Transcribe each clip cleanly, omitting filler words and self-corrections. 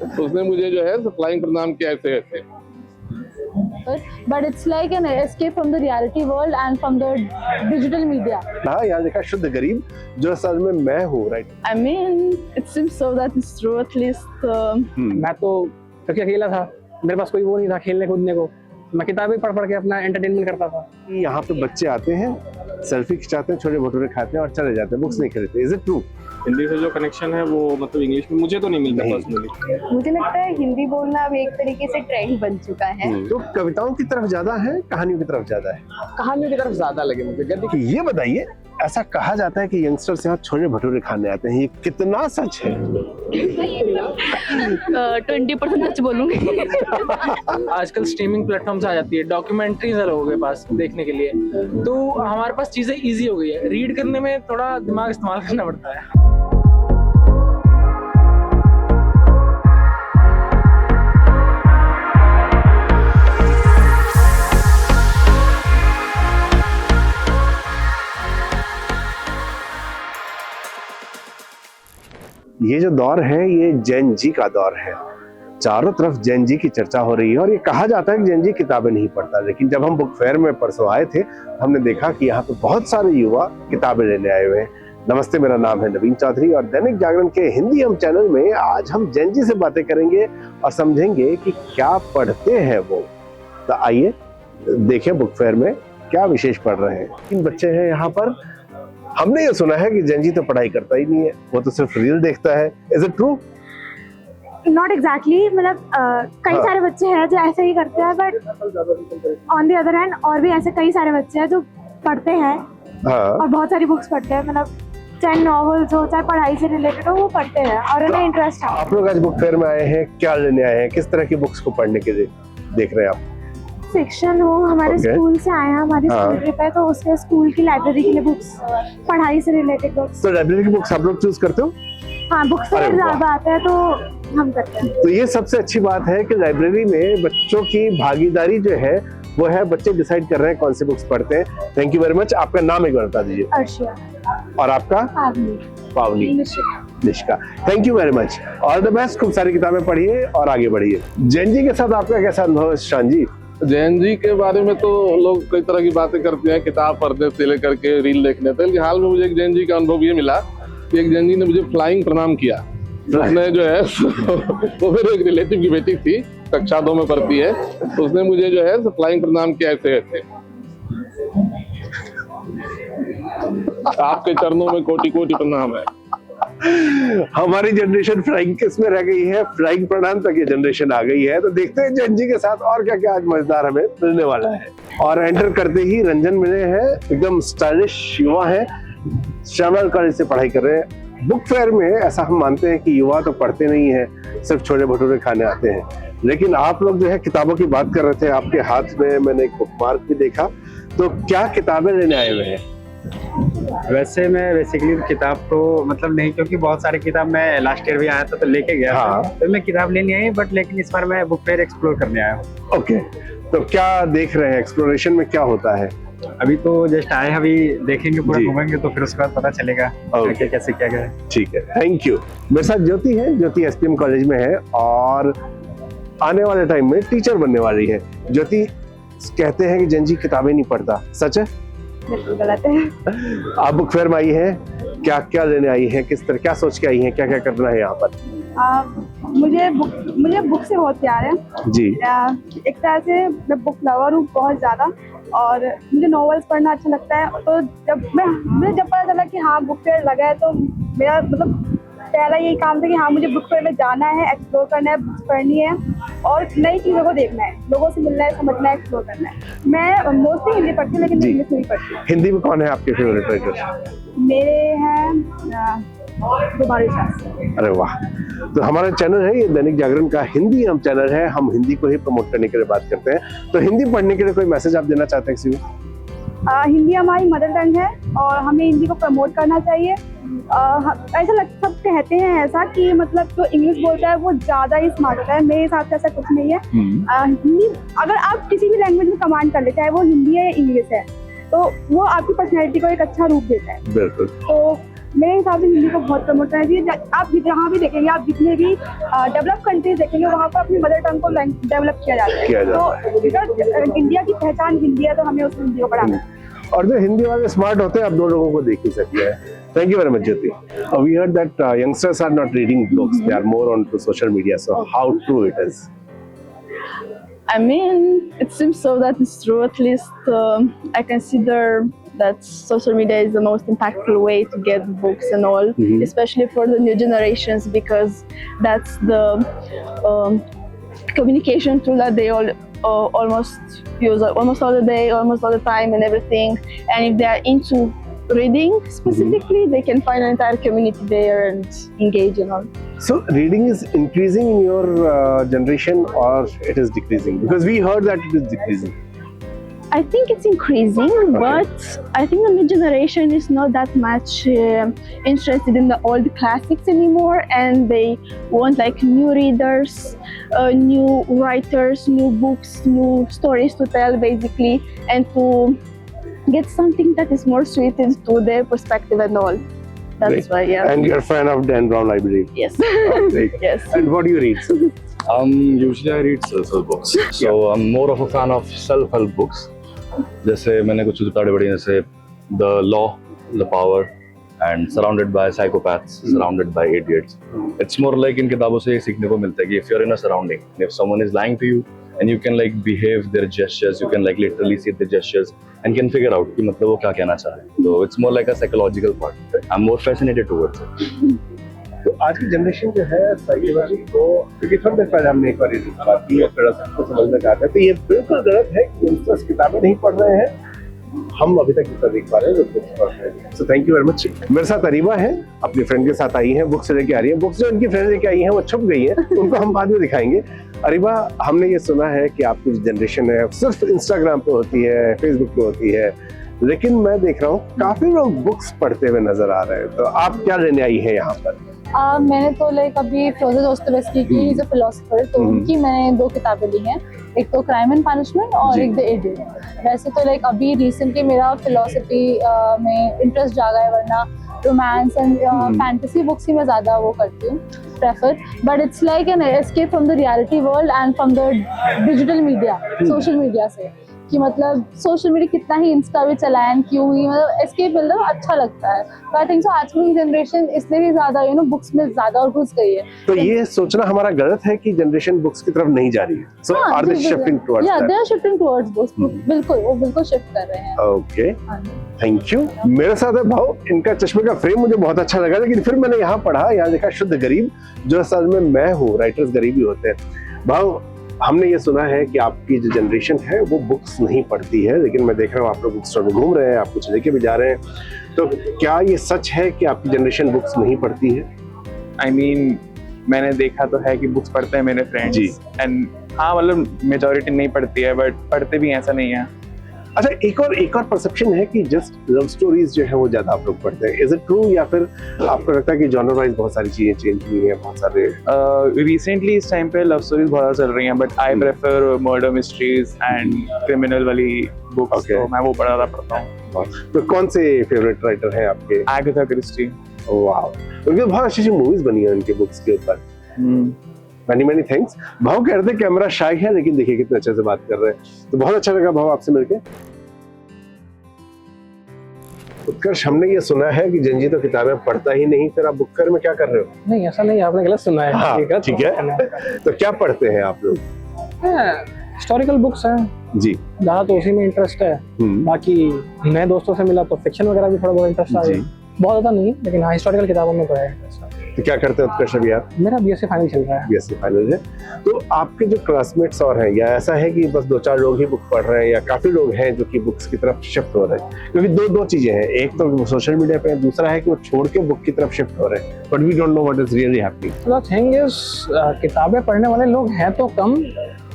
तो उसने मुझे जो है फ्लाइंग प्रणाम किया ऐसे ऐसे। But it's like an escape from the reality world and from the digital media. हाँ, यहाँ देखा शुद्ध गरीब जो असल में मैं हूँ, right? I mean, it seems so that it's true at least. मैं तो क्योंकि अकेला था, मेरे पास कोई वो नहीं था खेलने कूदने को, मैं किताबें पढ़ पढ़ के अपना एंटरटेनमेंट करता था। यहाँ पे बच्चे आते हैं, सेल्फी खिंचाते हैं, छोले भटूरे खाते हैं और चले जाते हैं, बुक्स नहीं खरीदते। Is it true? हिंदी से जो कनेक्शन है वो मतलब इंग्लिश में मुझे तो नहीं मिलता पर्सनली। मुझे लगता है हिंदी बोलना अब एक तरीके से ट्रेंड बन चुका है। तो कविताओं की तरफ ज्यादा है, कहानियों की तरफ ज्यादा है? कहानियों की तरफ ज्यादा लगे मुझे। कि ये बताइए, ऐसा कहा जाता है कि यंगस्टर्स यहाँ छोले भटूरे खाने आते हैं, ये कितना सच है? 20% सच बोलूंगी। आजकल स्ट्रीमिंग प्लेटफॉर्म्स आ जाती है, डॉक्यूमेंट्रीज है लोगों के पास देखने के लिए, तो हमारे पास चीजें इजी हो गई है। रीड करने में थोड़ा दिमाग इस्तेमाल करना पड़ता है। ये जो दौर है ये जेन जी का दौर है। चारों तरफ जेन जी की चर्चा हो रही है और ये कहा जाता है कि जेन जी किताबें नहीं पढ़ता, लेकिन जब हम बुक फेयर में परसों आए थे हमने देखा कि यहाँ पे बहुत सारे युवा किताबें लेने आए हुए हैं। नमस्ते, मेरा नाम है नवीन चौधरी और दैनिक जागरण के हिंदी हम चैनल में आज हम जेन जी से बातें करेंगे और समझेंगे कि क्या पढ़ते हैं वो। तो आइए देखें बुक फेयर में क्या विशेष पढ़ रहे हैं। 3 बच्चे हैं यहाँ पर। हमने ये सुना है कि जेन जी तो पढ़ाई करता ही नहीं है, वो तो सिर्फ रील देखता है। Is it true? Not exactly, मतलब कई सारे बच्चे हैं जो ऐसे ही करते हैं, but on the other hand और भी ऐसे कई सारे बच्चे हैं जो पढ़ते हैं और बहुत सारी बुक्स पढ़ते हैं, मतलब चाहे नॉवेल्स हो चाहे पढ़ाई से रिलेटेड हो, वो पढ़ते हैं और उन्हें इंटरेस्ट है। आप लोग आज बुक फेयर में आए हैं, क्या लेने आए हैं? किस तरह की बुक्स को पढ़ने के लिए देख रहे हैं आप? फिक्शन हो, हमारे स्कूल से आए हैं, हमारी स्कूल ट्रिप है तो उसके स्कूल की लाइब्रेरी के लिए बुक्स, पढ़ाई से रिलेटेड बुक्स। तो लाइब्रेरी की बुक्स आप लोग चूज करते हो? हाँ, बुक फेयर ज्यादा आता है तो हम करते हैं। तो ये सबसे अच्छी बात है कि लाइब्रेरी में बच्चों की भागीदारी जो है वो है, बच्चे डिसाइड कर रहे हैं कौन सी बुक्स पढ़ते हैं। Thank you very much. आपका नाम एक बार बता दीजिए। अर्शिया। और आपका? पावनी। Nishka. Thank you very much. All the best. खूब सारी किताबें पढ़िए और आगे बढ़िए। जेन जी के साथ आपका कैसा अनुभव है शान जी? जैन जी के बारे में तो लोग कई तरह की बातें करते हैं, किताब पढ़ने से लेकर के रील देखने तक, लेकिन हाल में मुझे एक जैन जी का अनुभव ये मिला कि एक जैन जी ने मुझे फ्लाइंग प्रणाम किया। उसने जो है वो मेरे एक रिलेटिव की बेटी थी, कक्षा 2 में पढ़ती है, तो उसने मुझे जो है फ्लाइंग प्रणाम किया ऐसे ऐसे। आपके चरणों में कोटि कोटि प्रणाम है। हमारी जनरेशन फ्लाइंग किस में रह गई है, फ्लाइंग प्रणाम तक ये जनरेशन आ गई है। तो देखते हैं जेन जी के साथ और क्या क्या आज मजेदार हमें मिलने वाला है। और एंटर करते ही रंजन मिले हैं, एकदम स्टाइलिश युवा है, श्यामलाल कॉलेज से पढ़ाई कर रहे हैं। बुक फेयर में ऐसा हम मानते हैं कि युवा तो पढ़ते नहीं है, सिर्फ छोले भटूरे खाने आते हैं, लेकिन आप लोग जो है किताबों की बात कर रहे थे, आपके हाथ में मैंने एक बुकमार्क भी देखा, तो क्या किताबें लेने आए हुए हैं? वैसे मैं बेसिकली किताब तो मतलब नहीं, क्योंकि बहुत सारी किताब मैं लास्ट ईयर भी आया था तो लेके गया था, तो मैं किताब लेने आई, बट लेकिन इस बार मैं बुक फेयर एक्सप्लोर करने आया हूँ। ओके, तो क्या देख रहे हैं? एक्सप्लोरेशन में क्या होता है? अभी तो जस्ट आए, अभी देखेंगे, पूरा घूमेंगे तो फिर उसके बाद पता चलेगा क्या कैसे क्या है। ठीक है, थैंक यू। मेरे साथ ज्योति है, ज्योति एसपीएम कॉलेज में है और आने वाले टाइम में टीचर बनने वाली है। ज्योति, कहते हैं कि जेन जी किताबें नहीं पढ़ता, सच है? बिल्कुल गलत है। आप बुक फेयर में आई हैं, क्या क्या लेने आई हैं, किस तरह क्या सोच के आई हैं, क्या क्या करना है यहाँ पर? मुझे बुक से बहुत प्यार है जी। एक तरह से मैं बुक लवर हूँ बहुत ज्यादा, और मुझे नॉवेल्स पढ़ना अच्छा लगता है। तो मुझे जब पता चला कि हाँ बुक फेयर लगा है, तो मेरा मतलब पहला यही काम था कि हाँ मुझे बुक फेयर में जाना है, एक्सप्लोर करना है, बुक्स पढ़नी है और नई चीज़ों को देखना है, लोगों से मिलना है, समझना है, एक्सप्लोर करना है। मैं मोस्टली हिंदी पढ़ती हूँ, लेकिन इंग्लिश नहीं पढ़ती। हिंदी में कौन है आपके फेवरेट राइटर? मेरे हैं गुमारी शास्त्री। अरे वाह। तो हमारा चैनल है ये दैनिक जागरण का हिंदी हम चैनल है, हम हिंदी को ही प्रमोट करने के लिए बात करते हैं। तो हिंदी पढ़ने के लिए कोई मैसेज आप देना चाहते हैं किसी को? हिंदी हमारी मदर टंग है और हमें हिंदी को प्रमोट करना चाहिए। ऐसा सब कहते हैं ऐसा कि मतलब जो इंग्लिश बोलता है वो ज्यादा ही स्मार्ट होता है, मेरे हिसाब से ऐसा कुछ नहीं है। हिंदी अगर आप किसी भी लैंग्वेज में कमांड कर ले, चाहे वो हिंदी है या इंग्लिश है, तो वो आपकी पर्सनैलिटी को एक अच्छा रूप देता है। बिल्कुल। तो मेरे हिसाब से हिंदी को बहुत प्रमोट करना चाहिए। आप जहाँ भी देखेंगे, आप जितने भी डेवलप कंट्रीज देखेंगे, वहाँ पर अपनी मदर टंग को डेवलप किया जाता है। तो बिकॉज इंडिया की पहचान हिंदी है, तो हमें उस हिंदी को बढ़ाना है। और जो हिंदी वाले स्मार्ट होते हैं, आप दो लोगों को देख ही सकते हैं। Thank you very much, Jyoti. We heard that youngsters are not reading books; they are more onto social media. So, how true it is? I mean, it seems so that it's true. At least I consider that social media is the most impactful way to get books and all, especially for the new generations, because that's the communication tool that they all almost use almost all the day, almost all the time, and everything. And if they are into reading specifically, they can find an entire community there and engage and all. So, reading is increasing in your generation, or it is decreasing? Because we heard that it is decreasing. I think it's increasing, but I think the new generation is not that much interested in the old classics anymore, and they want like new readers, new writers, new books, new stories to tell basically, and to get something that is more suited to their perspective and all. That's Great. why, yeah. And you're a fan of Dan Brown Library? Yes. Great. Yes. And what do you read, sir? Usually I read self-help books. So I'm more of a fan of self-help books. जैसे मैंने कुछ पढ़े बड़े जैसे The Law, The Power, and Surrounded by Psychopaths, Surrounded by Idiots. It's more like इन किताबों से सीखने को मिलता है कि if you're in a surrounding, if someone is lying to you, and you can like behave their gestures, you can like literally see the gestures and can figure out कि मतलब वो क्या कहना चाह रहे हैं. So it's more like a psychological part. I'm more fascinated towards it. तो आज की जनरेशन जो है साइकोलॉजी को, क्योंकि थोड़ी देर पहले हमने एक बार बात की, को समझना चाहते हैं, तो ये बिल्कुल गलत है कि यंगस्टर्स किताबें नहीं पढ़ रहे हैं। हम अभी तक कितना देख पा रहे हैं, जो बुक्स पढ़ रहे हैं। So thank you very much. मेरे साथ अरीबा है, अपनी फ्रेंड के साथ आई है, बुक्स लेके आ रही है। बुक्स जो उनकी फ्रेंड लेके आई है वो छुप गई है, उनको हम बाद में दिखाएंगे। अरीबा, हमने ये सुना है कि आपकी जो जनरेशन है सिर्फ इंस्टाग्राम पे होती है, फेसबुक पे होती है, लेकिन मैं देख रहा हूँ काफी लोग बुक्स पढ़ते हुए नजर आ रहे हैं। तो आप क्या लेने आई है यहाँ पर? मैंने तो लाइक अभी फियोदोर दोस्तोयेव्स्की की इज अ फिलोसोफर, तो उनकी मैंने 2 किताबें ली हैं, एक तो क्राइम एंड पनिशमेंट और एक द इडियट। वैसे तो लाइक अभी रिसेंटली मेरा फिलोसफी में इंटरेस्ट जागा है, वरना रोमांस एंड फैंटेसी बुक्स ही मैं ज़्यादा वो करती हूँ prefer, but it's like an escape from the reality world and from the digital media, social media से, कि मतलब सोशल मीडिया कितना ही इंस्टा भी चलाएं क्यों ही, मतलब एस्केप मिलता है, अच्छा लगता है। तो आई थिंक सो आजकल की जनरेशन इसलिए भी ज्यादा बुक्स में ज्यादा और घुस गई है। तो ये सोचना हमारा गलत है कि जनरेशन बुक्स की तरफ नहीं जा रही है। So are they shifting towards that? They are shifting towards books, बिल्कुल, वो बिल्कुल शिफ्ट कर रहे हैं। Okay, thank you. मेरे साथ है भाव, इनका चश्मे का फ्रेम मुझे बहुत अच्छा लगा, लेकिन फिर मैंने यहाँ पढ़ा, यहाँ देखा शुद्ध गरीब, जो असल में मैं हूँ, राइटर्स गरीब ही होते हैं। भाव, हमने ये सुना है कि आपकी जो जनरेशन है वो बुक्स नहीं पढ़ती है, लेकिन मैं देख रहा हूँ आप लोग बुक स्टोर में घूम रहे हैं, आप कुछ लेके भी जा रहे हैं, तो क्या ये सच है कि आपकी जनरेशन बुक्स नहीं पढ़ती है? I mean, मैंने देखा तो है कि बुक्स पढ़ते हैं मेरे फ्रेंड्स, एंड हाँ मतलब मेजॉरिटी नहीं पढ़ती है, बट पढ़ते भी ऐसा नहीं है। अच्छा, एक और परसेप्शन है कि जस्ट लव स्टोरीज जो है वो ज्यादा आप लोग पढ़ते हैं। इज इट ट्रू, या फिर आपको लगता है कि जॉनर वाइज बहुत सारी चीजें चेंज हुई हैं, बहुत सारे? रिसेंटली इस टाइम पे लव स्टोरीज बहुत चल रही हैं, but I prefer murder mysteries and criminal वाली बुक्स, तो मैं वो पढ़ता हूँ। तो कौन से फेवरेट राइटर हैं आपके? Agatha Christie. वाह, उनकी बहुत अच्छी मूवीज बनी है उनके बुक्स के ऊपर। Many thanks. भाव कह रहे थे कैमरा शाय है, लेकिन देखिए कितने अच्छे से बात कर रहे हैं, तो बहुत अच्छा लगा भाव आपसे मिलके। उत्कर्ष, हमने ये सुना है कि जंजी तो किताबें पढ़ता ही नहीं, फिर आप बुक फेयर में क्या कर रहे हो? नहीं, ऐसा नहीं, आपने गलत सुना है। हाँ, ठीक है। तो क्या पढ़ते हैं आप लोग? हिस्टोरिकल बुक्स हैं जी, ज्यादा, तो उसी में इंटरेस्ट है। बाकी नए दोस्तों से मिला तो फिक्शन वगैरह भी थोड़ा बहुत इंटरेस्ट आ गया, बहुत ज्यादा नहीं, लेकिन हाँ हिस्टोरिकल किताबों में तो है। तो क्या करते हैं उत्कर्ष अभी आप? मेरा बीएससी फाइनल चल रहा है। बीएससी फाइनल है। तो आपके जो क्लासमेट्स और हैं, या ऐसा है कि बस 2-4 लोग ही बुक पढ़ रहे हैं, या काफी लोग हैं जो कि बुक्स की तरफ शिफ्ट हो रहे हैं? क्योंकि दो चीजें हैं, एक तो सोशल मीडिया पे, दूसरा है कि वो छोड़ के बुक की तरफ शिफ्ट हो रहे हैं, but we don't know what is really happening. The thing is, किताबें पढ़ने वाले लोग हैं तो कम,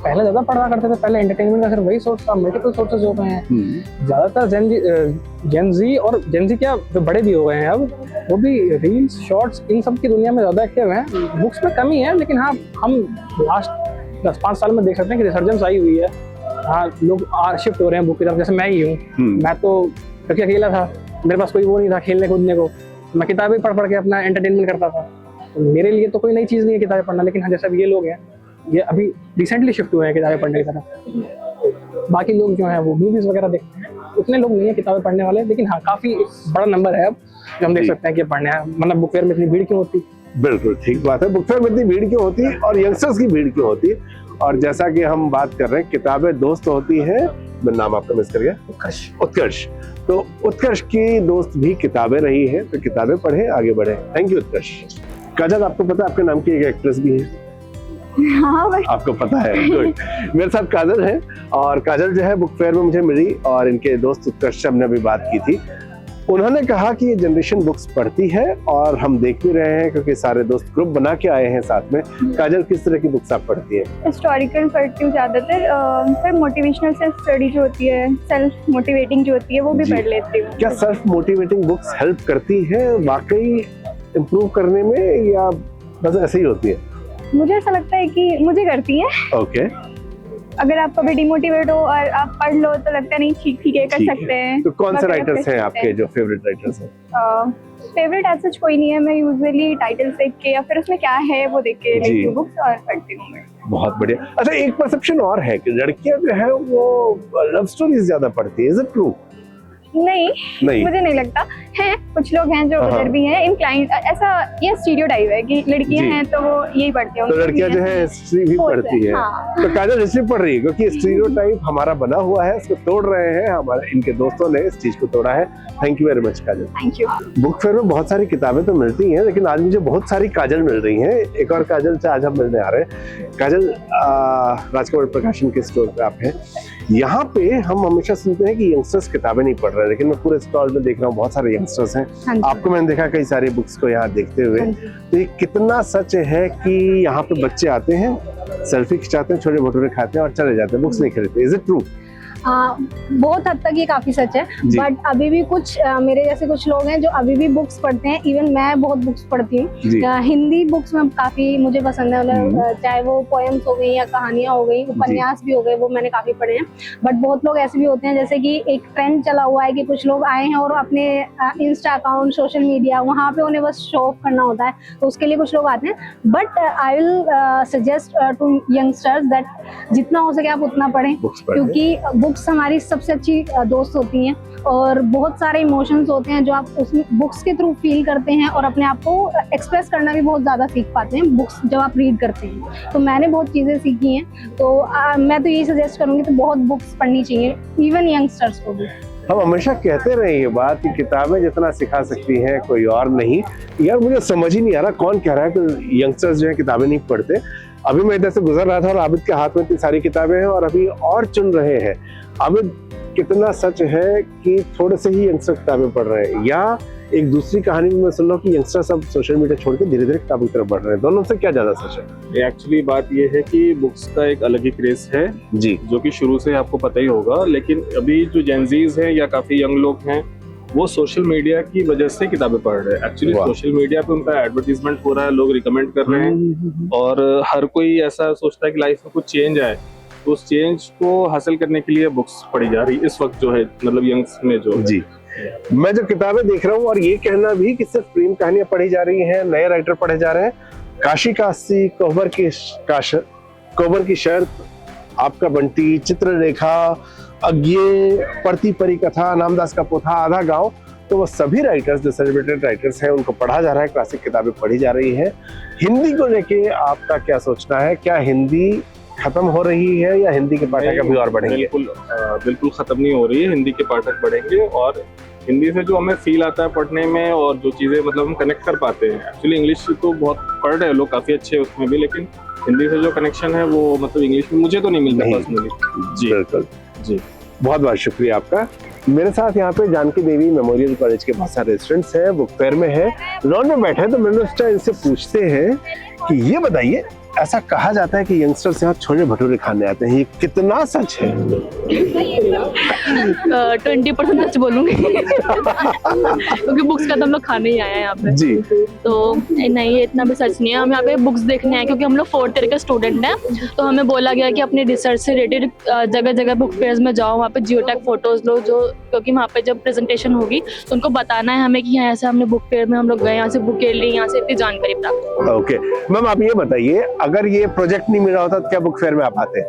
पहले ज्यादा पढ़ा करते थे, पहले एंटरटेनमेंट का सिर्फ वही सोर्स था, मल्टीपल सोर्सेज हो गए हैं। ज्यादातर जेनजी और जेनजी क्या, जो बड़े भी हो गए हैं अब, वो भी रील्स, शॉर्ट्स, इन सब की दुनिया में ज्यादा एक्टिव हैं। बुक्स में कमी है, लेकिन हाँ हम लास्ट 10-5 साल में देख सकते हैं कि रिसर्जेंस आई हुई है। हाँ, लोग शिफ्ट हो रहे हैं बुक की तरफ, जैसे मैं ही हूँ। मैं तो क्योंकि अकेला था, मेरे पास कोई वो नहीं था खेलने कूदने को, मैं किताबें पढ़ पढ़ के अपना एंटरटेनमेंट करता था। तो मेरे लिए तो कोई नई चीज़ नहीं है किताबें पढ़ना, लेकिन हाँ जैसे अब ये लोग हैं, ये अभी रिसेंटली शिफ्ट हुए हैं किताबें पढ़ने की तरफ। बाकी लोग जो हैं वो मूवीज वगैरह देखते हैं, उतने लोग नहीं है किताबें पढ़ने वाले, लेकिन हाँ काफ़ी बड़ा नंबर है अब जो हम देख सकते हैं कि पढ़ने हैं। मतलब बुक फेयर में इतनी भीड़ क्यों होती? बिल्कुल ठीक बात है, बुक फेयर में इतनी भीड़ क्यों होती है और यंगस्टर्स की भीड़ क्यों होती है। और जैसा कि हम बात कर रहे हैं, किताबें दोस्त होती हैं। मैं नाम आपका मिस कर गया, उत्कर्ष। तो उत्कर्ष की दोस्त भी किताबें रही है, तो किताबें पढ़े, आगे बढ़े। थैंक यू उत्कर्ष। काजल, आपको पता है आपके नाम की एक एक्ट्रेस भी है? हाँ बट आपको पता है? गुड। मेरे साथ काजल है, और काजल जो है बुक फेयर में मुझे मिली, और इनके दोस्त उत्कर्ष से हमने अभी बात की थी। उन्होंने कहा कि ये जनरेशन बुक्स पढ़ती है, और हम देख भी रहे हैं क्योंकि सारे दोस्त ग्रुप बना के आए हैं साथ में। काजल, किस तरह की बुक्स आप पढ़ती है? हिस्टोरिकल पढ़ती हूँ ज़्यादातर, फिर मोटिवेशनल सेल्फ स्टडी जो होती है, सेल्फ मोटिवेटिंग जो होती है, वो भी जी। पढ़ लेती हूँ। क्या सेल्फ मोटिवेटिंग बुक्स हेल्प करती है वाकई इम्प्रूव करने में, या बस ऐसे ही होती है? मुझे ऐसा लगता है कि मुझे करती है। ओके। अगर आप कभी डिमोटिवेट हो और आप पढ़ लो तो लगता है नहीं ठीक है, कर सकते हैं। तो कौन से बाकी राइटर्स आप हैं कर आपके सकते जो फेवरेट राइटर्स हैं? हैं। फेवरेट ऐसा कोई नहीं है, मैं यूजुअली टाइटल्स देख के या फिर उसमें क्या है वो देख के जी। लेती हूँ बुक्स और पढ़ती हूँ मैं। बहुत बढ़िया। अच्छा, एक परसेप्शन और है कि लड़कियां जो है वो लव स्टोरीज ज्यादा पढ़ती है। Is it true? नहीं, मुझे नहीं लगता है। कुछ लोग हैं जो उधर भी हैं इंक्लाइंड, ऐसा ये स्टीरियोटाइप है कि लड़कियां जी। हैं तो वो यही पढ़ती हैं। तो लड़कियां जो है हिस्ट्री भी पढ़ती है। हाँ। तो काजल हिस्ट्री पढ़ रही है, क्योंकि स्टीरियोटाइप हमारा बना हुआ है, उसको तोड़ रहे हैं हमारे इनके दोस्तों ने, इस चीज को तोड़ा है। Thank you very much Kajal. Thank you. Book fair में बहुत सारी किताबें तो मिलती हैं, लेकिन आज मुझे बहुत सारी काजल मिल रही हैं। एक और काजल से आज हम मिलने आ रहे हैं। काजल, राजकमल प्रकाशन के स्टोर पे आप हैं। यहाँ पे हम हमेशा सुनते हैं कि यंगस्टर्स किताबें नहीं पढ़ रहे, लेकिन मैं पूरे स्टॉल में देख रहा हूँ बहुत सारे यंगस्टर्स हैं। आपको मैंने देखा कई सारी बुक्स को यहाँ देखते हुए। तो ये कितना सच है कि यहाँ पे बच्चे आते हैं, सेल्फी खिंचाते हैं, छोटे भटूरे खाते हैं और चले जाते हैं, बुक्स नहीं खरीदते? Is it true? बहुत हद तक ये काफी सच है, बट अभी भी कुछ मेरे जैसे कुछ लोग हैं जो अभी भी बुक्स पढ़ते हैं। इवन मैं बहुत बुक्स पढ़ती हूँ। हिंदी बुक्स में काफी मुझे पसंद है, मतलब चाहे वो पोएम्स हो गई या कहानियां हो गई, उपन्यास भी हो गए, वो मैंने काफी पढ़े हैं। बट बहुत लोग ऐसे भी होते हैं, जैसे कि एक ट्रेंड चला हुआ है कि कुछ लोग आए हैं और अपने इंस्टा अकाउंट, सोशल मीडिया, वहाँ पे उन्हें बस शो ऑफ करना होता है, तो उसके लिए कुछ लोग आते हैं। But I will suggest to youngsters that जितना हो सके आप उतना पढ़ें, क्योंकि बुक्स हमारी सबसे अच्छी दोस्त होती हैं, और बहुत सारे इमोशंस होते हैं जो आप उस बुक्स के थ्रू फील करते हैं, और अपने आप को एक्सप्रेस करना भी बहुत ज़्यादा सीख पाते हैं बुक्स जब आप रीड करते हैं। तो मैंने बहुत चीज़ें सीखी हैं, तो मैं तो यही सजेस्ट करूँगी तो बहुत बुक्स पढ़नी चाहिए, इवन यंगस्टर्स को भी। हम हमेशा कहते रहे ये बात कि किताबें जितना सिखा सकती हैं कोई और नहीं। यार मुझे समझ ही नहीं आ रहा कौन कह रहा है कि यंगस्टर्स जो है किताबें नहीं पढ़ते। अभी मैं इधर से गुजर रहा था और आबिद के हाथ में इतनी सारी किताबें हैं और अभी और चुन रहे हैं। आबिद, कितना सच है कि थोड़े से ही यंगस्टर किताबें पढ़ रहे हैं, या एक दूसरी कहानी में मैं सुन रहा हूँ कि यंगस्टर सब सोशल मीडिया छोड़ के धीरे धीरे किताबों की तरफ बढ़ रहे हैं? दोनों से क्या ज्यादा सच है? एक्चुअली बात ये है कि बुक्स का एक अलग ही क्रेज है जी, जो कि शुरू से आपको पता ही होगा, लेकिन अभी जो जेनजीज हैं या काफी यंग लोग हैं वो सोशल मीडिया की वजह से किताबें पढ़ रहे हैं। एक्चुअली सोशल मीडिया पे उनका एडवर्टीजमेंट हो रहा है, लोग रिकमेंड कर रहे हैं, और हर कोई ऐसा सोचता है कि लाइफ में कुछ चेंज आए, तो उस चेंज को हासिल करने के लिए बुक्स पढ़ी जा रही है इस वक्त जो है, मतलब यंग्स में जो जी। मैं जो किताबें देख रहा हूँ, और ये कहना भी कि सिर्फ प्रेम कहानियां पढ़ी जा रही हैं, नए राइटर पढ़े जा रहे हैं। काशी काशी, कोहबर की शर्त, आपका बंटी, चित्ररेखा, अज्ञे, पढ़ती परी कथा, नामदास का पोथा, आधा गांव, तो वो सभी राइटर्स जो सेलिब्रेटेड राइटर्स हैं उनको पढ़ा जा रहा है, क्लासिक किताबें पढ़ी जा रही है। हिंदी को लेके आपका क्या सोचना है? क्या हिंदी खत्म हो रही है या हिंदी के पाठक अभी और बढ़ेंगे? बिल्कुल खत्म नहीं हो रही है, हिंदी के पाठक बढ़ेंगे, और हिंदी से जो हमें फील आता है पढ़ने में और जो चीजें मतलब हम कनेक्ट कर पाते हैं। एक्चुअली इंग्लिश तो बहुत पढ़ रहे हैं लोग, काफी अच्छे हैं उसमें भी, लेकिन हिंदी से जो कनेक्शन है वो मतलब इंग्लिश में मुझे तो नहीं मिलता पर्सनली। जी बिल्कुल जी, बहुत बहुत शुक्रिया आपका। मेरे साथ यहाँ पे जानकी देवी मेमोरियल कॉलेज के बहुत सारे स्टूडेंट्स हैं, बुक फेयर में है, लॉन में बैठे हैं, तो मैंने सोचा इनसे पूछते हैं कि ये बताइए ऐसा कहा जाता है कि यंगस्टर्स यहाँ छोले भटूरे खाने आते हैं, ये कितना सच है? 20% सच बोलूंगी क्योंकि बुक्स का तो हम लोग खाने ही आए हैं यहाँ पे जी। तो नहीं, ये इतना भी सच नहीं है। हम यहाँ पे बुक्स देखने आए क्योंकि हम लोग 4th ईयर के स्टूडेंट हैं, तो हमें बोला गया कि अपनी रिसर्च से रिलेटेड जगह जगह बुक फेयर्स में जाओ, वहाँ पे जियोटैग फोटोज लो, जो क्योंकि वहाँ पे जब प्रेजेंटेशन होगी तो उनको बताना है हमें कि यहाँ ऐसे हमने बुक फेयर में हम लोग गए, यहाँ से बुक ली, यहाँ से इतनी जानकारी प्राप्त। ओके मैम, आप ये बताइए, अगर ये प्रोजेक्ट नहीं मिला होता तो क्या बुक फेयर में आप आते?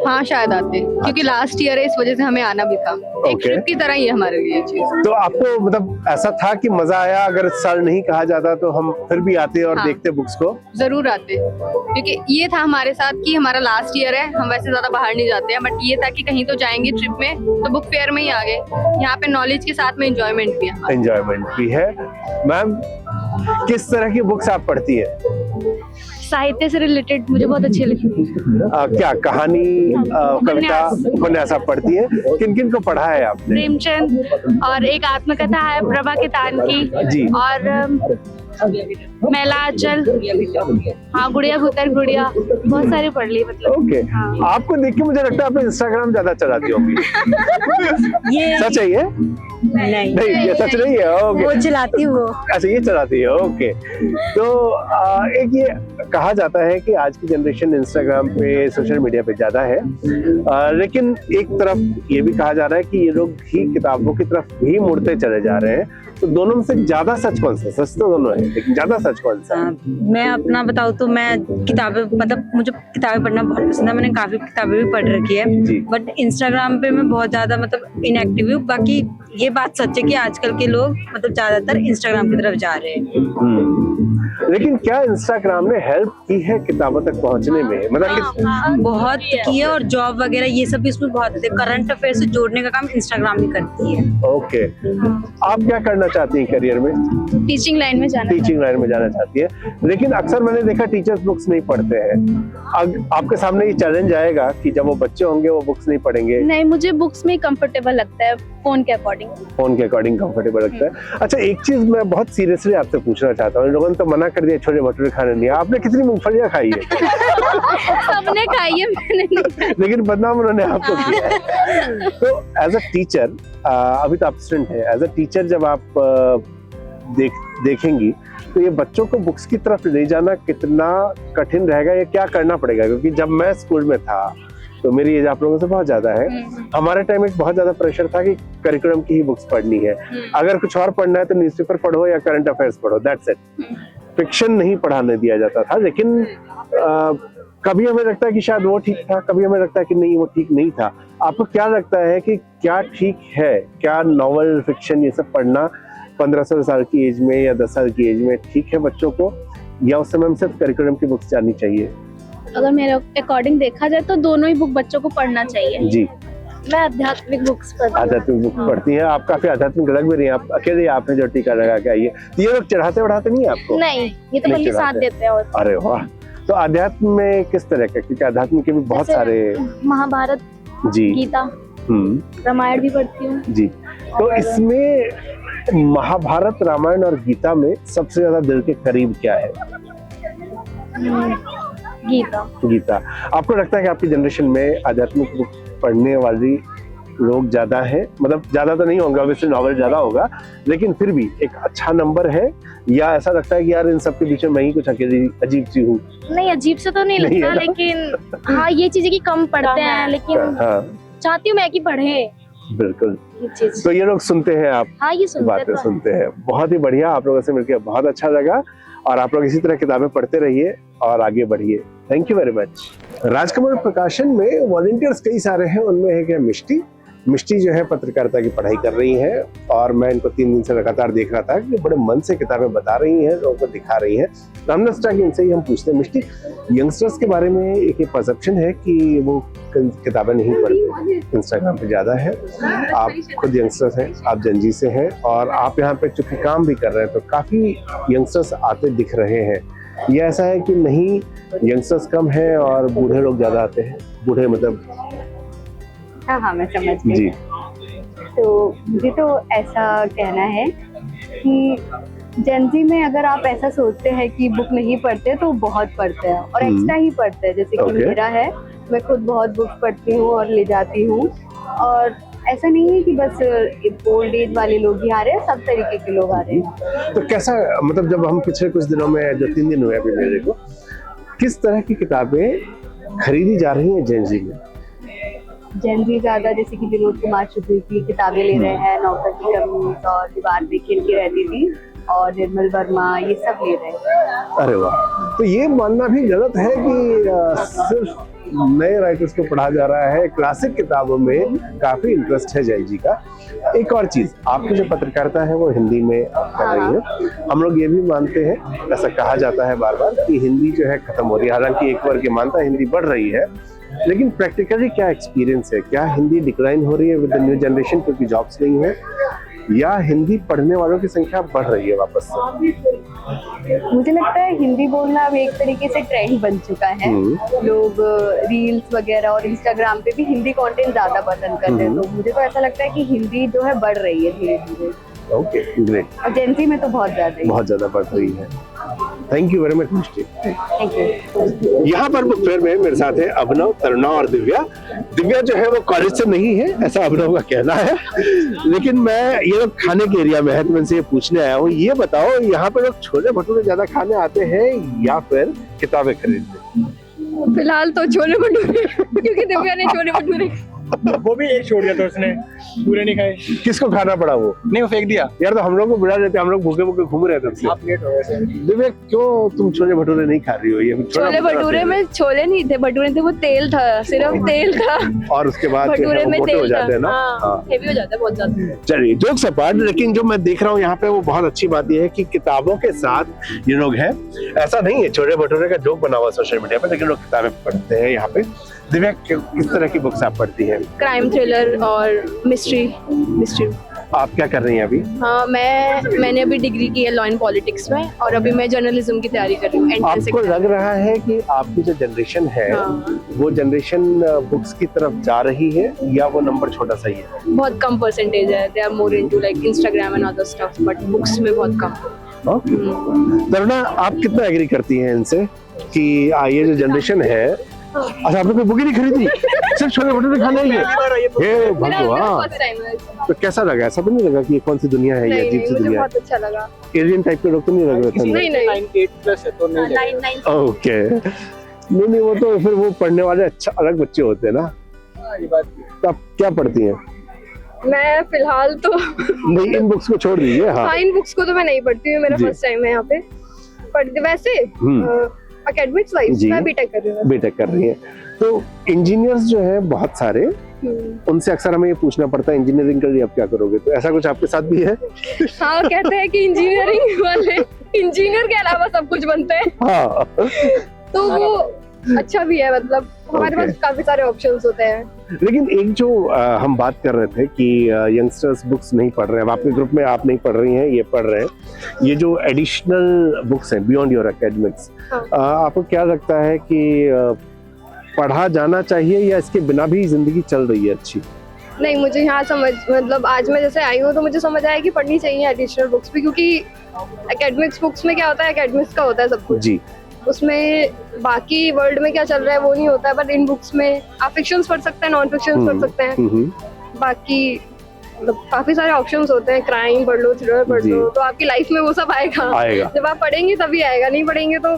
हाँ शायद आते, क्योंकि लास्ट ईयर है, इस वजह से हमें आना भी था। एक ट्रिप की तरह ही है हमारे लिए चीज। तो आपको मतलब ऐसा था कि मजा आया, अगर इस साल नहीं कहा जाता तो हम फिर भी आते और देखते बुक्स को? जरूर आते, क्योंकि ये था हमारे साथ कि हमारा लास्ट ईयर है, हम वैसे ज्यादा बाहर नहीं जाते हैं, बट ये था कि कहीं तो जाएंगे ट्रिप में, तो बुक फेयर में ही आ गए। यहाँ पे नॉलेज के साथ में एंजॉयमेंट भी है। एंजॉयमेंट भी है। मैम, किस तरह की बुक्स आप पढ़ती है? साहित्य से रिलेटेड मुझे बहुत अच्छी लगती है। क्या कहानी, कविता, उपन्यास आप पढ़ती है? किन किन को पढ़ा है आपने? प्रेमचंद, और एक आत्मकथा है प्रभा कितान की जी। और मैलाचल, हाँ, गुड़िया भूतर गुड़िया, बहुत सारी पढ़ ली मतलब। ओके। आपको देख के मुझे लगता है आप इंस्टाग्राम ज्यादा चलाती होंगी। ये सच है ये? नहीं, ये सच नहीं है। ओके, वो चलाती वो। अच्छा, ये चलाती है। ओके। तो एक ये कहा जाता है कि आज की जनरेशन इंस्टाग्राम पे, सोशल मीडिया पे ज्यादा है, लेकिन एक तरफ ये भी कहा जा रहा है कि ये लोग ही किताबों की तरफ भी मुड़ते चले जा रहे हैं। तो दोनों में से ज्यादा सच कौन सा? सच तो दोनों है, लेकिन ज्यादा सच कौन सा? मैं अपना बताऊँ तो मैं किताबें, मतलब मुझे किताबें पढ़ना बहुत पसंद है, मैंने काफी किताबें भी पढ़ रखी है, बट इंस्टाग्राम पे मैं बहुत ज्यादा मतलब इनएक्टिव हूँ। बाकी ये बात सच है कि आजकल के लोग मतलब ज्यादातर इंस्टाग्राम की तरफ जा रहे हैं। लेकिन क्या इंस्टाग्राम ने हेल्प की है किताबों तक पहुंचने में? मतलब बहुत की है, और जॉब वगैरह ये सब भी इसमें बहुत है। करंट अफेयर से जोड़ने का काम इंस्टाग्राम ही करती है। ओके। आप क्या करना चाहती हैं करियर में? टीचिंग लाइन में जाना। टीचिंग लाइन में जाना चाहती है, लेकिन अक्सर मैंने देखा टीचर्स बुक्स नहीं पढ़ते हैं। आपके सामने ये चैलेंज आएगा कि जब वो बच्चे होंगे वो बुक्स नहीं पढ़ेंगे? नहीं, मुझे बुक्स में कंफर्टेबल लगता है, फोन के अकॉर्डिंग। फोन के अकॉर्डिंग कंफर्टेबल लगता है। अच्छा, एक चीज मैं बहुत सीरियसली आपसे पूछना चाहता हूँ। इन लोगों ने तो मना कर दिया छोले भटूरे खाने नहीं, आपने कितनी मूंगफलियां खाई है? सबने खाई है, मैंने नहीं। लेकिन बदनाम उन्होंने आपको किया है। तो एज अ टीचर, अभी तो आप स्टूडेंट है, एज अ टीचर जब आप देखेंगी तो ये बच्चों को बुक्स की तरफ ले जाना कितना कठिन रहेगा, या क्या करना पड़ेगा? क्योंकि जब मैं स्कूल में था तो मेरी एज आप लोगों से बहुत ज्यादा है, हमारे टाइम में बहुत ज्यादा प्रेशर था कि करिकुलम की ही बुक्स पढ़नी है। अगर कुछ और पढ़ना है तो न्यूज़पेपर पढ़ो या करंट अफेयर्स पढ़ो, दैट्स इट। फिक्शन नहीं पढ़ाने दिया जाता था। लेकिन कभी हमें लगता है कि शायद वो ठीक था, कभी हमें लगता है कि नहीं, वो ठीक नहीं था। आपको क्या लगता है कि क्या ठीक है? क्या नॉवल, फिक्शन ये सब पढ़ना 15-16 साल की एज में या 10 साल की एज में ठीक है बच्चों को, या उस समय हम सिर्फ करिकुलम की बुक्स जाननी चाहिए? अगर मेरे अकॉर्डिंग देखा जाए तो दोनों ही बुक बच्चों को पढ़ना चाहिए। जी। मैं आध्यात्मिक बुक्स पढ़ती हूँ। आध्यात्मिक बुक पढ़ती हैं आप? काफी आध्यात्मिक लग भी रही हैं आप, अकेले आपने जो टीका लगा के आई है। ये लोग चढ़ाते बढ़ाते नहीं है आपको? नहीं, ये तो बल्कि साथ देते हैं। और अरे वाह। तो अध्यात्म में किस तरह का? क्योंकि अध्यात्म के भी बहुत सारे, महाभारत, जी, गीता, रामायण भी पढ़ती हूँ। जी। तो इसमें महाभारत, रामायण और गीता में सबसे ज्यादा दिल के करीब क्या है? गीता। आपको लगता है कि आपकी जनरेशन में आध्यात्मिक बुक पढ़ने वाली लोग ज्यादा हैं? मतलब ज्यादा तो नहीं होंगे, ऑब्वियसली नॉवेल ज्यादा होगा, लेकिन फिर भी एक अच्छा नंबर है, या ऐसा लगता है कि यार इन सब के बीच में मैं ही कुछ अकेली अजीब सी हूँ? नहीं, अजीब से तो नहीं लगता, लेकिन हाँ, ये चीजें की कम पढ़ते हैं, लेकिन चाहती हूँ मैं कि पढ़े। बिल्कुल। तो ये लोग सुनते हैं आप? हाँ, ये बातें सुनते हैं। बहुत ही बढ़िया, आप लोगों से मिलकर बहुत अच्छा लगा, और आप लोग इसी तरह किताबें पढ़ते रहिए और आगे बढ़िए। Thank you very much. Rajkamal प्रकाशन में वॉलंटियर्स कई सारे हैं, उनमें एक है मिष्टी। मिष्टी जो है पत्रकारिता की पढ़ाई कर रही है, और मैं इनको 3 दिन से लगातार देख रहा था कि बड़े मन से किताबें बता रही हैं, लोगों को दिखा रही हैं। तो हमने सोचा कि इनसे ही हम पूछते हैं, मिष्टी, यंगस्टर्स के बारे में एक ये परसेप्शन है कि वो किताबें नहीं पढ़ते, इंस्टाग्राम पे ज्यादा है। आप खुद यंगस्टर्स हैं, आप जनजी से हैं, और आप यहाँ पे चूंकि काम भी कर रहे हैं, तो काफी यंगस्टर्स आते दिख रहे हैं। ये ऐसा है कि नहीं यंगस्टर्स कम है और बूढ़े लोग ज्यादा आते हैं? बूढ़े मतलब? हाँ, मैं समझ गई। तो मुझे तो ऐसा कहना है कि जेंजी में अगर आप ऐसा सोचते हैं कि बुक नहीं पढ़ते तो बहुत पढ़ते हैं और एक्स्ट्रा ही पढ़ते हैं, जैसे कि मेरा है, मैं खुद बहुत बुक पढ़ती हूँ और ले जाती हूँ। और ऐसा नहीं है कि बस ओल्ड एज वाले लोग ही आ रहे हैं, सब तरीके के लोग आ रहे हैं। तो कैसा, मतलब जब हम पिछले कुछ दिनों में, जो 3 दिन हुए अभी मेरे को, किस तरह की किताबें खरीदी जा रही हैं जेंजी में? जेंजी ज्यादा जैसे कि विनोद कुमार शुक्ल की किताबें ले रहे हैं, नौकर की कमीज और दीवार पे खिल की रहती थी, और निर्मल वर्मा, ये सब ले रहे हैं। अरे वाह, तो ये मानना भी गलत है कि सिर्फ नए राइटर्स को पढ़ा जा रहा है। क्लासिक किताबों में काफी इंटरेस्ट है जेंजी का। एक और चीज, आपकी जो पत्रकारिता है वो हिंदी में कर रही है। हम लोग ये भी मानते हैं, ऐसा कहा जाता है बार बार, कि हिंदी जो है खत्म हो रही है। हालांकि एक वर्ग ये मानता है हिंदी बढ़ रही है, लेकिन प्रैक्टिकली क्या एक्सपीरियंस है? क्या हिंदी डिक्लाइन हो रही है विद द न्यू जनरेशन क्योंकि जॉब्स नहीं है, या हिंदी पढ़ने वालों की संख्या बढ़ रही है वापस से? मुझे लगता है हिंदी बोलना अब एक तरीके से ट्रेंड बन चुका है। लोग रील्स वगैरह और इंस्टाग्राम पे भी हिंदी कंटेंट ज्यादा पसंद करते हैं, तो मुझे तो ऐसा लगता है कि हिंदी जो है बढ़ रही है धीरे धीरे। Okay, great. और जेंजी में तो बहुत ज्यादा बढ़ रही है। Thank you very much Mishti. Thank you. यहाँ पर बुक फेयर में मेरे साथ है अभिनव, तरुणा और दिव्या। दिव्या जो है वो कॉलेज से नहीं है, ऐसा अभिनव का कहना है, लेकिन मैं ये लोग खाने के एरिया में है तो मैं इनसे ये पूछने आया हूँ। ये बताओ, यहाँ पे लोग छोले भटूरे ज्यादा खाने आते हैं या फिर किताबें खरीदते? फिलहाल तो छोले भटूरे, क्योंकि दिव्या ने छोले भटूरे वो भी एक छोड़ दिया तो उसने, पूरे नहीं खाए। किसको खाना पड़ा वो? नहीं, वो फेंक दिया। यार तो हम लोग को बुला देते, हम लोग भूखे भूखे घूम रहे थे। आप लेट हो गए। दिव्या, क्यों तुम छोले भटूरे नहीं खा रही हो? ये छोले भटूरे में छोले नहीं थे, भटूरे थे, वो तेल था, सिर्फ तेल था। और उसके बाद भटूरे में मोटे हो तेल जाते हैं ना, हेवी हो जाता है बहुत ज्यादा। चलिए, जोक्स अपार्ट, लेकिन जो मैं देख रहा हूँ यहाँ पे वो बहुत अच्छी बात ये है कि किताबों के साथ ये लोग हैं। ऐसा नहीं है छोले भटूरे का जोक बना हुआ सोशल मीडिया पे, लेकिन लोग किताबें पढ़ते हैं यहाँ पे। दिव्या, किस तरह की बुक्स आप पढ़ती हैं? क्राइम थ्रिलर और मिस्ट्री। आप क्या कर रही हैं अभी? हाँ, मैंने अभी डिग्री की है लॉ एंड पॉलिटिक्स में, और अभी मैं जर्नलिज्म की तैयारी कर रही हूँ। आपको लग रहा है कि आपकी जो जनरेशन है वो जनरेशन बुक्स की तरफ जा रही है, या वो नंबर छोटा सा ही है? बहुत कम परसेंटेज है, they are more into like Instagram and other stuff, but books में बहुत कम। तरुणा, आप कितना एग्री करती हैं इनसे कि ये जो जनरेशन है, अच्छा आपने कोई बुक ही नहीं खरीदी, सिर्फ छोले भटूरे खाने ही है? हे भगवान, तो कैसा लगा? ऐसा तो नहीं लगा कि ये कौन सी दुनिया है, ये अजीब सी दुनिया है? बहुत अच्छा लगा। एलियन टाइप के लोग तो नहीं लग रहे थे? नहीं 98+ है तो नहीं। ओके, नहीं, वो तो फिर वो पढ़ने वाले अच्छा अलग बच्चे होते हैं ना। तो आप क्या पढ़ती हैं? मैं फिलहाल तो नहीं, इन बुक्स को छोड़ दीजिए। हाँ, इन बुक्स को तो मैं नहीं पढ़ती हूँ, मेरा फर्स्ट टाइम है यहाँ पे। पर वैसे एकेडमिक्स वाइज मैं बीटेक कर रही हूँ। बीटेक कर रही है। तो इंजीनियर्स जो है बहुत सारे, उनसे अक्सर हमें ये पूछना पड़ता है इंजीनियरिंग कर ली अब क्या करोगे, तो ऐसा कुछ आपके साथ भी है? हाँ, कहते हैं कि इंजीनियरिंग वाले इंजीनियर के अलावा सब कुछ बनते हैं। हाँ, तो वो अच्छा भी है, मतलब हमारे पास काफी सारे ऑप्शंस होते हैं। लेकिन एक जो हम बात कर रहे थे कि यंगस्टर्स बुक्स नहीं पढ़ रहे हैं, आपके ग्रुप में आप नहीं पढ़ रही हैं, ये पढ़ रहे हैं, ये जो एडिशनल बुक्स हैं बियॉन्ड योर एकेडमिक्स, आपको क्या लगता है कि पढ़ा जाना चाहिए या इसके बिना भी जिंदगी चल रही है अच्छी? नहीं, मुझे यहाँ मतलब आज मैं जैसे आई हूँ तो मुझे समझ आया कि पढ़नी चाहिए एडिशनल बुक्स भी, क्योंकि एकेडमिक्स बुक्स में क्या होता है, एकेडमिक्स का होता है सब कुछ जी, उसमें बाकी वर्ल्ड में क्या चल रहा है वो नहीं होता है, बट इन बुक्स में आप फिक्शंस पढ़ सकते हैं, नॉन फिक्शंस पढ़ सकते हैं, बाकी मतलब काफी सारे ऑप्शंस होते हैं, क्राइम पढ़ लो, थ्रिलर पढ़ लो, तो आपकी लाइफ में वो सब आएगा। जब आप पढ़ेंगे तभी आएगा, नहीं पढ़ेंगे तो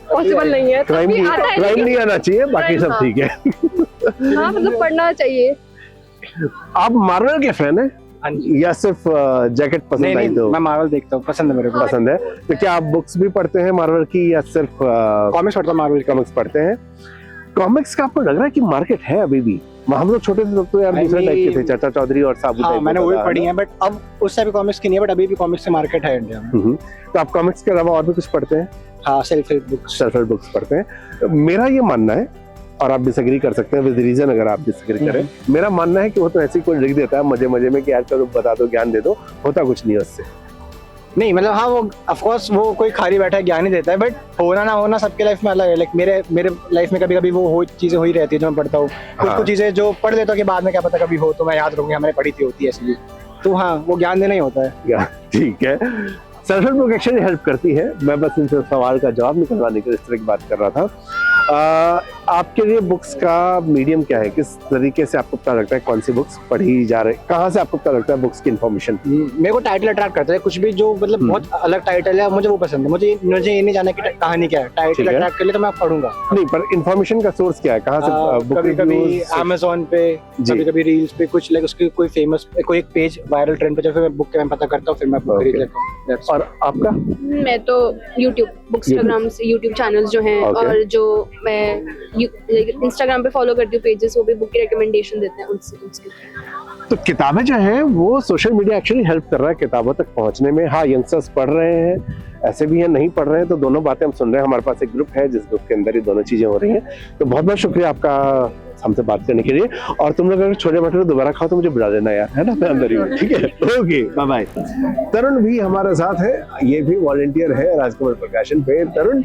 पॉसिबल नहीं है। क्राइम नहीं आना चाहिए, बाकी सब ठीक है। हाँ, मतलब पढ़ना चाहिए। आप मार्वल के फैन हैं या सिर्फ जैकेट पसंद आई? तो मैं मार्वल देखता हूँ, पसंद है मेरे को। पसंद है, तो क्या आप बुक्स भी पढ़ते हैं मार्वल की या सिर्फ कॉमिक्स पढ़ता हूँ? मार्वल कॉमिक्स पढ़ते हैं। कॉमिक्स का आपको लग रहा है कि मार्केट है अभी भी? हम लोग छोटे थे तो यार दूसरे टाइप के थे, चाचा चौधरी और साबू टाइप। मैंने वही पढ़ी है, बट अब उस टाइप की कॉमिक्स की नहीं है, बट अभी भी कॉमिक्स से मार्केट है इंडिया में। तो आप कॉमिक्स के अलावा और भी कुछ पढ़ते हैं? हाँ, सेल्फ हेल्प बुक्स पढ़ते हैं। मेरा ये मानना है, और आप डिसएग्री कर सकते हैं विद रीजन अगर आप डिसएग्री करें, मेरा मानना है कि वो तो ऐसे ही कोई लिख देता है मजे मजे में कि यार चलो बता दो, ज्ञान दे दो, होता कुछ नहीं है उससे। नहीं, मतलब हाँ, वो ऑफ कोर्स वो कोई खाली बैठा है ज्ञान ही देता है, बट होना ना होना सबके लाइफ में अलग है। लाइक मेरे लाइफ में कभी कभी वो चीजें हो ही रहती है जो मैं पढ़ता हूँ। कुछ चीजें जो पढ़ लेता हूँ कि बाद में क्या पता कभी हो तो मैं याद रखूंगी, हमारे पढ़ी थी होती है, इसलिए तो हाँ, वो ज्ञान देना ही होता है। ठीक है, self help book actually help करती है। मैं बस इनसे सवाल का जवाब निकलवाने के लिए इस तरह की बात कर रहा था। आपके लिए बुक्स का मीडियम क्या है? किस तरीके से आपको पता लगता है कौन सी बुक्स पढ़ी जा रही है? कहाँ से आपको पता लगता है बुक्स की इन्फॉर्मेशन? मेरे को टाइटल अट्रैक्ट करता है, कुछ भी जो मतलब बहुत अलग टाइटल है मुझे वो पसंद है। मुझे ये नहीं जाना कि कहानी क्या है, टाइटल अट्रैक्ट कर ले तो मैं पढ़ूंगा। नहीं, पर इन्फॉर्मेशन का सोर्स क्या है? कहाँ से? कभी Amazon पे, कभी रील्स पे, कुछ लाइक उसकी कोई फेमस कोई एक पेज वायरल ट्रेंड पे, फिर मैं बुक के मैं पता करता हूँ, फिर मैं बुक खरीद लेता हूँ। और आपका? मैं तो यूट्यूब बुकस्टाग्राम से यूट्यूब चैनल्स जो हैं और जो मैं इंस्टाग्राम पे फॉलो करती हूँ पेजेस, वो भी बुक की रिकमेंडेशन देते हैं उनसे। तो किताबें जो है वो सोशल मीडिया एक्चुअली हेल्प कर रहा है किताबों तक पहुंचने में। हाँ, यंगस्टर्स पढ़ रहे हैं, ऐसे भी हैं नहीं पढ़ रहे हैं, तो दोनों बातें हम सुन रहे हैं। हमारे पास एक ग्रुप है जिस ग्रुप के अंदर ये दोनों चीजें हो रही हैं। तो बहुत बहुत शुक्रिया आपका हमसे बात करने के लिए। और तुम लोग अगर छोले भटूरे दोबारा खाओ तो मुझे बुला देना यार, है ना? मैं अंदर ही हूँ, ठीक है? Okay, bye bye. तरुण भी हमारे साथ है, ये भी वॉलंटियर है राजकमल प्रकाशन पे। तरुण,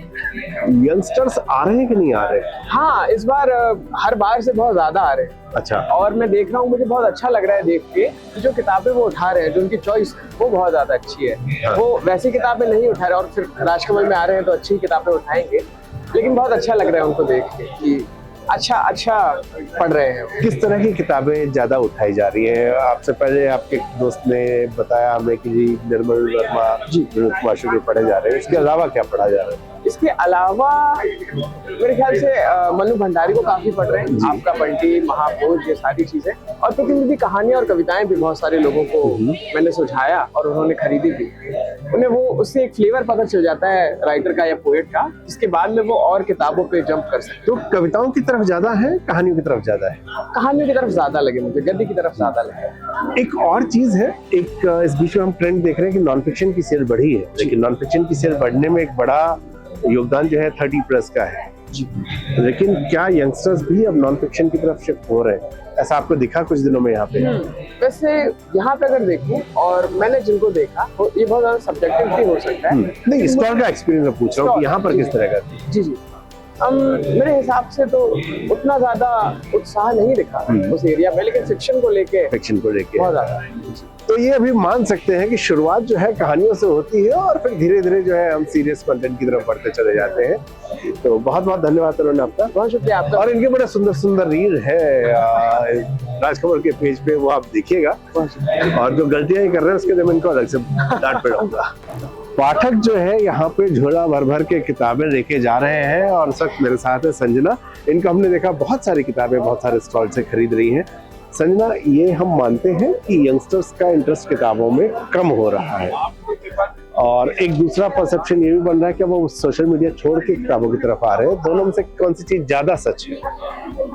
यंगस्टर्स आ रहे हैं कि नहीं आ रहे? हाँ, इस बार हर बार से बहुत ज्यादा आ रहे हैं। अच्छा। और मैं देख रहा हूँ, मुझे बहुत अच्छा लग रहा है देख के कि जो किताबें वो उठा रहे हैं, जो उनकी चॉइस वो बहुत ज्यादा अच्छी है। हाँ। वो वैसी किताबें नहीं उठा रहे, और फिर राजकमल में आ रहे हैं तो अच्छी किताबें उठाएंगे, लेकिन बहुत अच्छा लग रहा है उनको देख के कि अच्छा पढ़ रहे हैं। किस तरह की किताबें ज्यादा उठाई जा रही हैं? आपसे पहले आपके दोस्त ने बताया हमें कि जी निर्मल वर्मा जी शुरू पढ़े जा रहे हैं, इसके अलावा क्या पढ़ा जा रहा है? इसके अलावा मेरे ख्याल से मनु भंडारी को काफी पढ़ रहे हैं, आपका बंटी, महाभोज, ये सारी चीजें। और प्रतिनिधि कहानियां और कविताएं भी बहुत सारे लोगों को मैंने सुझाया और उन्होंने खरीदी भी। उन्हें वो उससे एक फ्लेवर पता चल जाता है राइटर का या पोएट का, जिसके बाद में वो और किताबों पे जंप कर सकते। तो कविताओं की तरफ ज्यादा है, कहानियों की तरफ ज्यादा है? कहानियों की तरफ ज्यादा लगे मुझे, गद्य की तरफ ज्यादा लगे। एक और चीज है, एक इस बीच में हम ट्रेंड देख रहे हैं कि नॉन फिक्शन की सेल बढ़ी है, लेकिन नॉन फिक्शन की सेल बढ़ने में एक बड़ा योगदान जो है 30+ का है जी। लेकिन क्या यंगस्टर्स भी अब नॉन फिक्शन की तरफ शिफ्ट हो रहे हैं? ऐसा आपको दिखा कुछ दिनों में यहाँ पे? वैसे यहाँ पे अगर देखूं, और मैंने जिनको देखा तो ये बहुत ज्यादा सब्जेक्टिव भी हो सकता है। नहीं, स्टॉल का एक्सपीरियंस मैं पूछ रहा हूँ कि यहाँ पर किस तरह का? जी मेरे हिसाब से तो उतना ज्यादा उत्साह नहीं दिखा उस एरिया में, लेकिन फिक्शन को लेके बहुत ज्यादा। तो ये अभी मान सकते हैं कि शुरुआत जो है कहानियों से होती है और फिर धीरे धीरे जो है हम सीरियस कंटेंट की तरफ बढ़ते चले जाते हैं। तो बहुत बहुत धन्यवाद उन्होंने आपका, बहुत शुक्रिया आपका। और इनके बड़े सुंदर सुंदर रील है राजकमल के पेज पे, वो आप देखिएगा। और जो गलतियां कर रहे हैं उसके लिए मैं इनको अलग से डांट पड़ाऊंगा। पाठक जो है यहाँ पे झोला भर भर के किताबें लेके जा रहे हैं, और इस वक्त मेरे साथ है संजना। इनको हमने देखा बहुत सारी किताबें बहुत सारे स्टॉल से खरीद रही हैं। संजना, ये हम मानते हैं कि यंगस्टर्स का इंटरेस्ट किताबों में कम हो रहा है, और एक दूसरा परसेप्शन ये भी बन रहा है कि वो सोशल मीडिया छोड़ के किताबों की तरफ आ रहे हैं। दोनों में से कौन सी चीज ज्यादा सच है?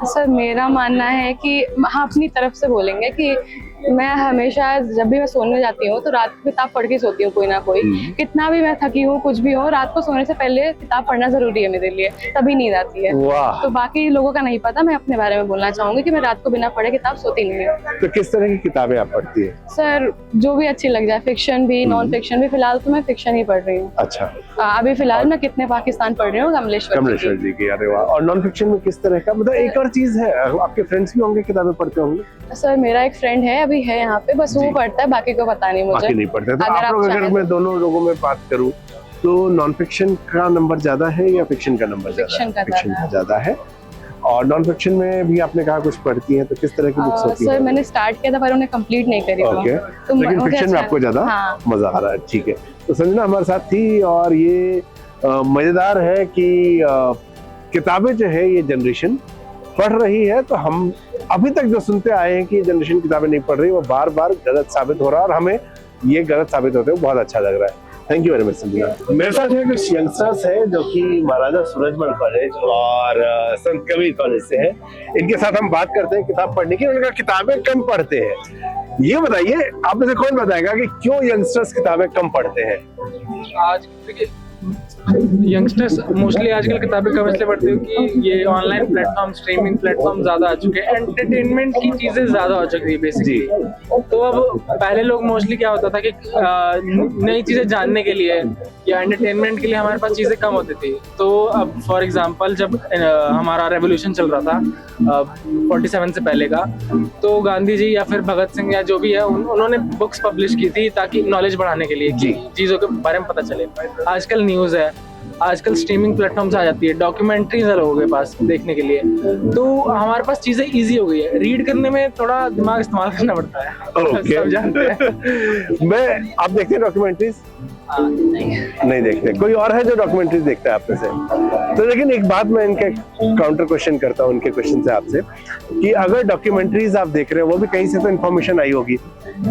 सर, मेरा मानना है कि हाँ, अपनी तरफ से बोलेंगे कि मैं हमेशा जब भी मैं सोने जाती हूँ तो रात को किताब पढ़ के सोती हूँ, कोई ना कोई। कितना भी मैं थकी हूँ, कुछ भी हो, रात को सोने से पहले किताब पढ़ना जरूरी है मेरे लिए, तभी नींद आती है। तो बाकी लोगों का नहीं पता, मैं अपने बारे में बोलना चाहूंगी कि मैं रात को बिना पढ़े किताब सोती नहीं हूँ। तो किस तरह की किताबें आप पढ़ती है? सर, जो भी अच्छी लग जाए, फिक्शन भी, नॉन फिक्शन भी। फिलहाल तो मैं फिक्शन ही पढ़ रही हूँ। अच्छा। अभी फिलहाल मैं कितने पाकिस्तान पढ़ रही हूँ, कमलेश्वर जी की। अरे वाह। और नॉन फिक्शन में किस तरह का? मतलब एक और चीज है, आपके फ्रेंड्स भी होंगे किताबें पढ़ते होंगे? सर, मेरा एक फ्रेंड है, अभी है यहाँ पे, बस वो पढ़ता है, बाकी को पता नहीं मुझे। बाकी नहीं पढ़ते। तो आप लोग, अगर मैं दोनों लोगों में बात करूँ तो नॉन फिक्शन का नंबर ज्यादा है या फिक्शन का नंबर ज्यादा है? फिक्शन का ज्यादा है। और नॉन फिक्शन में भी आपने कहा कुछ पढ़ती हैं, तो किस तरह की बुक्स होती हैं? सर, मैंने स्टार्ट किया था पर उन्हें कंप्लीट नहीं करी। लेकिन फिक्शन में आपको ज्यादा मजा आ रहा है, ठीक है। तो संजना हमारे साथ थी, और ये मजेदार है कि किताबें जो है ये जनरेशन पढ़ रही है, तो हम अभी तक जो सुनते आए हैं कि ये जनरेशन किताबें नहीं पढ़ रही, वो बार बार गलत साबित हो रहा है, और हमें ये गलत साबित होते हुए बहुत अच्छा लग रहा है। Thank you very much Sanjana. मेरे साथ है कुछ यंगस्टर्स है जो कि महाराजा सूरजमल कॉलेज और संत कबीर कॉलेज से है। इनके साथ हम बात करते हैं किताब पढ़ने की। उन्होंने कहा किताबें कम पढ़ते हैं। ये बताइए, आप में से कौन बताएगा कि क्यों यंगस्टर्स किताबें कम पढ़ते हैं? आज देखिए, यंगस्टर्स मोस्टली आजकल किताबें कम इसलिए पढ़ते हैं कि ये ऑनलाइन प्लेटफॉर्म, स्ट्रीमिंग प्लेटफॉर्म ज्यादा आ चुके हैं, एंटरटेनमेंट की चीजें ज्यादा हो चुकी है बेसिकली। तो अब पहले लोग मोस्टली क्या होता था कि नई चीजें जानने के लिए या एंटरटेनमेंट के लिए हमारे पास चीजें कम होती थी। तो अब फॉर एग्जांपल जब हमारा रेवोल्यूशन चल रहा था 47 से पहले का, तो गांधी जी या फिर भगत सिंह या जो भी है उन्होंने बुक्स पब्लिश की थी ताकि नॉलेज बढ़ाने के लिए कि चीज़ों के बारे में पता चले। आजकल न्यूज़ है, आजकल स्ट्रीमिंग प्लेटफॉर्म्स आ जाती है, डॉक्यूमेंट्रीज है लोगों के पास देखने के लिए, तो हमारे पास चीज़ें इजी हो गई है। रीड करने में थोड़ा दिमाग इस्तेमाल करना पड़ता है। सब जानते हैं। आप देखते हैं डॉक्यूमेंट्रीज? नहीं देखते। कोई और है जो डॉक्यूमेंट्रीज देखता है आप में से? तो लेकिन एक बात मैं इनके काउंटर क्वेश्चन करता हूँ उनके क्वेश्चन से आपसे, कि अगर डॉक्यूमेंट्रीज आप देख रहे हैं वो भी कहीं से तो इन्फॉर्मेशन आई होगी,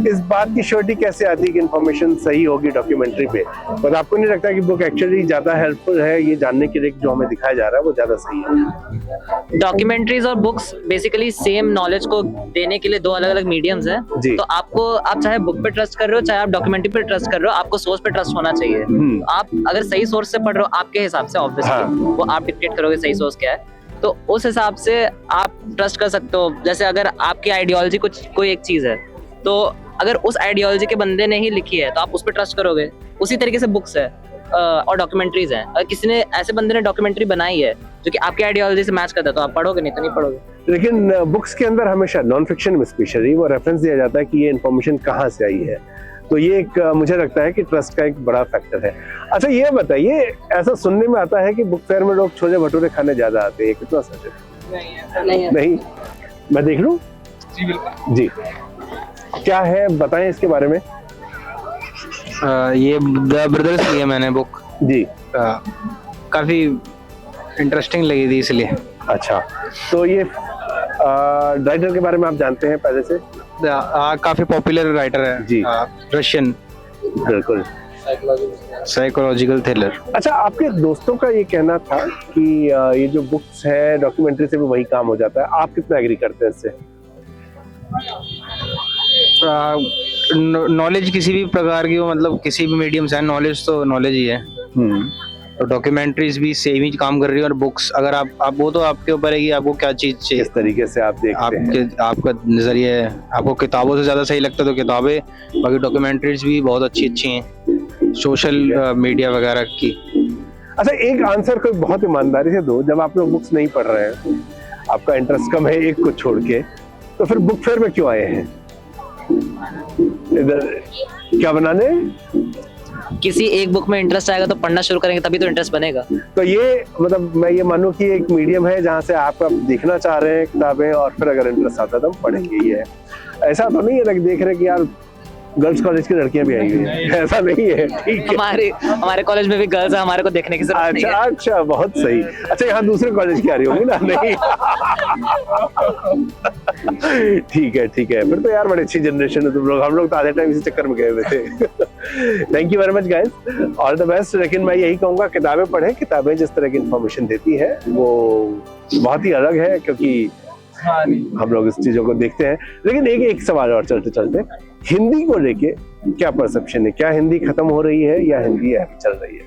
इस बात की श्योरिटी कैसे आती है कि इन्फॉर्मेशन सही होगी डॉक्यूमेंट्री पे? और आपको नहीं लगता कि बुक एक्चुअली ज्यादा हेल्पफुल है ये जानने के लिए जो हमें दिखाया जा रहा है वो ज्यादा सही है? डॉक्यूमेंट्रीज और बुक्स बेसिकली सेम नॉलेज को देने के लिए दो अलग अलग मीडियम्स हैं। तो आप चाहे बुक पे ट्रस्ट कर रहे हो चाहे आप डॉक्यूमेंट्री पे ट्रस्ट कर रहे हो, आपको सोर्स पे ट्रस्ट होना चाहिए। आप अगर सही सोर्स से पढ़ रहे हो आपके हिसाब से ऑब्वियसली वो आप डिक्टेट करोगे सही सोर्स क्या है, तो उस हिसाब से आप ट्रस्ट कर सकते हो। जैसे अगर आपकी आइडियोलॉजी कोई एक चीज है, तो अगर उस आइडियोलॉजी के बंदे ने ही लिखी है तो आप उस पर ट्रस्ट करोगे। उसी तरीके से बुक्स है और डॉक्यूमेंट्रीज हैं। अगर किसी ने ऐसे बंदे ने डॉक्यूमेंट्री बनाई है जो कि आपकी आइडियोलॉजी से मैच करता है तो आप पढ़ोगे, नहीं तो नहीं पढ़ोगे। लेकिन बुक्स के अंदर हमेशा नॉन फिक्शन में स्पेशली वो रेफरेंस दिया जाता है कि ये इन्फॉर्मेशन कहाँ से आई है, तो ये एक मुझे लगता है कि ट्रस्ट का एक बड़ा फैक्टर है। अच्छा ये बताइए, ऐसा सुनने में आता है कि बुक फेयर में लोग छोले भटूरे खाने ज्यादा आते हैं, कितना सच है? नहीं, मैं देख लूं? जी बिल्कुल। जी, क्या है बताएं इसके बारे में। ये द ब्रदर्स लिया मैंने बुक जी, काफी इंटरेस्टिंग लगी थी इसलिए। अच्छा, तो ये राइटर के बारे में आप जानते हैं पहले से? काफी पॉपुलर राइटर है जी, रशियन। बिल्कुल, साइकोलॉजिकल थ्रिलर। अच्छा, आपके दोस्तों का ये कहना था कि ये जो बुक्स है डॉक्यूमेंट्री से भी वही काम हो जाता है, आप कितना एग्री करते हैं इससे? नॉलेज किसी भी प्रकार की हो, मतलब किसी भी मीडियम से, नॉलेज तो नॉलेज ही है। तो डॉक्यूमेंट्रीज भी सेम ही काम कर रही है, और बुक्स अगर आप वो तो आपके ऊपर है कि आपको क्या चीज चाहिए, इस तरीके से आप देखते हैं। आपका नजरिया है, आपको किताबों से ज्यादा सही लगता है तो किताबें, बाकी डॉक्यूमेंट्रीज भी बहुत अच्छी हैं सोशल मीडिया वगैरह की। अच्छा, एक आंसर कोई बहुत ईमानदारी से दो, जब आप लोग बुक्स नहीं पढ़ रहे हैं, आपका इंटरेस्ट कम है एक को छोड़ के, तो फिर बुक फेयर में क्यों आए हैं? इधर क्या बनाने? किसी एक बुक में इंटरेस्ट आएगा तो पढ़ना शुरू करेंगे, तभी तो इंटरेस्ट बनेगा। तो ये मतलब मैं ये मानूं कि एक मीडियम है जहाँ से आप देखना चाह रहे हैं किताबें, और फिर अगर इंटरेस्ट आता है तो हम पढ़ेंगे। ये ऐसा तो नहीं है कि देख रहे कि यार गर्ल्स कॉलेज की लड़कियां भी आई हुई हैं, ऐसा नहीं है। ठीक है, हमारे कॉलेज में भी गर्ल्स है, हमारे को देखने की जरूरत नहीं है। अच्छा, बहुत सही। अच्छा, यहाँ दूसरे कॉलेज की आ रही होंगी ना? नहीं। ठीक है, फिर तो यार बड़ी अच्छी जनरेशन है तुम लोग। हम लोग तो आधे टाइम इसी चक्कर में गए हुए थे। Thank you very much guys, all the best. लेकिन मैं यही कहूंगा, किताबें पढ़ें। किताबें जिस तरह की इन्फॉर्मेशन देती है वो बहुत ही अलग है, क्योंकि हम लोग इस चीजों को देखते हैं। लेकिन एक सवाल और चलते चलते, हिंदी को लेके क्या परसेप्शन है? क्या हिंदी खत्म हो रही है या हिंदी चल रही है?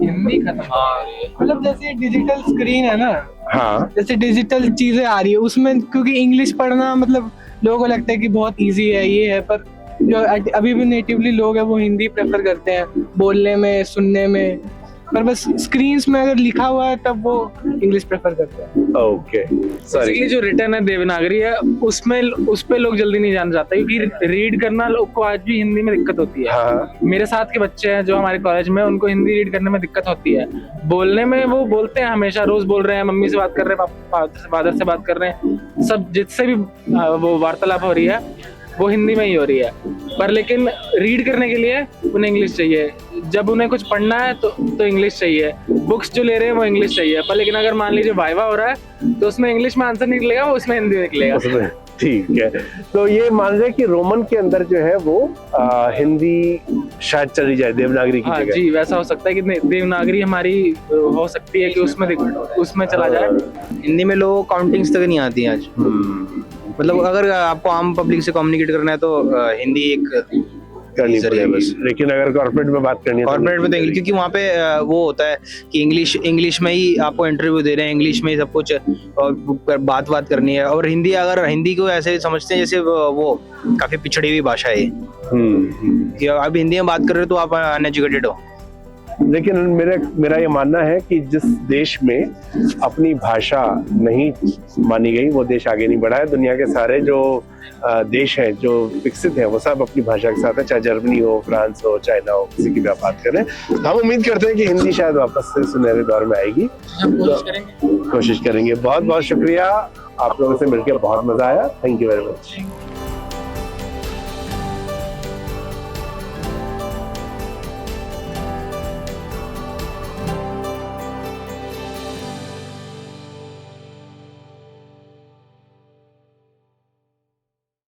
हिंदी खत्म हो रही है, मतलब जैसे डिजिटल स्क्रीन है ना, हाँ, जैसे डिजिटल चीजें आ रही है उसमें, क्योंकि इंग्लिश पढ़ना मतलब लोगों को लगता है कि बहुत इजी है ये है, पर जो अभी भी नेटिवली लोग हैं वो हिंदी प्रेफर करते हैं बोलने में, सुनने में, पर बस स्क्रीन्स में अगर लिखा हुआ है तब वो इंग्लिश प्रेफर करते हैं। Okay, sorry. जो रिटर्न है देवनागरी है, उस पे लोग जल्दी नहीं जाना चाहते, क्योंकि रीड करना लोग को आज भी हिंदी में दिक्कत होती है। हाँ। मेरे साथ के बच्चे हैं जो हमारे कॉलेज में, उनको हिंदी रीड करने में दिक्कत होती है। बोलने में वो बोलते हैं, हमेशा रोज बोल रहे हैं, मम्मी से बात कर रहे हैं, फादर से बात कर रहे हैं, सब जिससे भी वो वार्तालाप हो रही है वो हिंदी में ही हो रही है, पर लेकिन रीड करने के लिए उन्हें इंग्लिश चाहिए। जब उन्हें कुछ पढ़ना है तो इंग्लिश चाहिए। बुक्स जो ले रहे हैं वो इंग्लिश चाहिए, पर लेकिन अगर मान लीजिए वाइवा हो रहा है तो उसमें इंग्लिश में आंसर निकलेगा, वो उसमें हिंदी निकलेगा। ठीक है, तो ये मान रहे कि रोमन के अंदर जो है वो हिंदी शायद चली जाए देवनागरी की जगह। जी, वैसा हो सकता है कि देवनागरी हमारी हो सकती है कि उसमें चला जाए। हिंदी में लोगों को काउंटिंग्स तक नहीं आती है आज। मतलब अगर आपको आम पब्लिक से कम्युनिकेट करना है तो हिंदी एक करनी जरिए पड़ेगी। बस। लेकिन अगर कॉर्पोरेट में बात करनी है तो कॉर्पोरेट में तो इंग्लिश, क्योंकि वहाँ पे वो होता है कि इंग्लिश में ही आपको इंटरव्यू दे रहे हैं, इंग्लिश में ही सब कुछ और बात करनी है। और हिंदी, अगर हिंदी को ऐसे समझते हैं जैसे वो काफी पिछड़ी हुई भाषा है कि आप हिंदी में बात कर रहे हो तो आप अनएजुकेटेड हो। लेकिन मेरा ये मानना है कि जिस देश में अपनी भाषा नहीं मानी गई वो देश आगे नहीं बढ़ा है। दुनिया के सारे जो देश हैं जो विकसित हैं वो सब अपनी भाषा के साथ है, चाहे जर्मनी हो, फ्रांस हो, चाइना हो, किसी की भी आप बात करें। हम उम्मीद करते हैं कि हिंदी शायद वापस से सुनहरे दौर में आएगी, कोशिश करेंगे। बहुत बहुत शुक्रिया, आप लोगों से मिलकर बहुत मजा आया। Thank you very much.